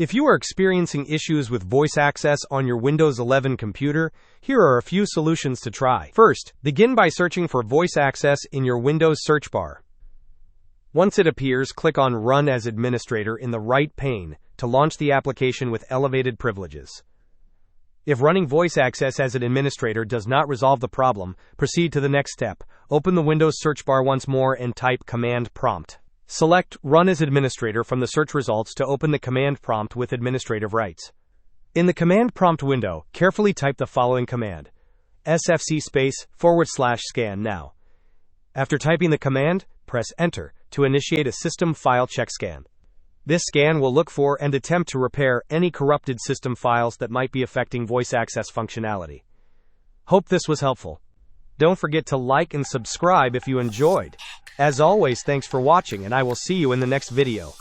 If you are experiencing issues with voice access on your Windows 11 computer, here are a few solutions to try. First, begin by searching for voice access in your Windows search bar. Once it appears, click on Run as Administrator in the right pane to launch the application with elevated privileges. If running voice access as an administrator does not resolve the problem, proceed to the next step. Open the Windows search bar once more and type Command Prompt. Select Run as Administrator from the search results to open the command prompt with administrative rights. In the command prompt window, carefully type the following command: sfc/scannow. After typing the command, press Enter to initiate a system file check scan. This scan will look for and attempt to repair any corrupted system files that might be affecting voice access functionality. Hope this was helpful. Don't forget to like and subscribe if you enjoyed. As always, thanks for watching, and I will see you in the next video.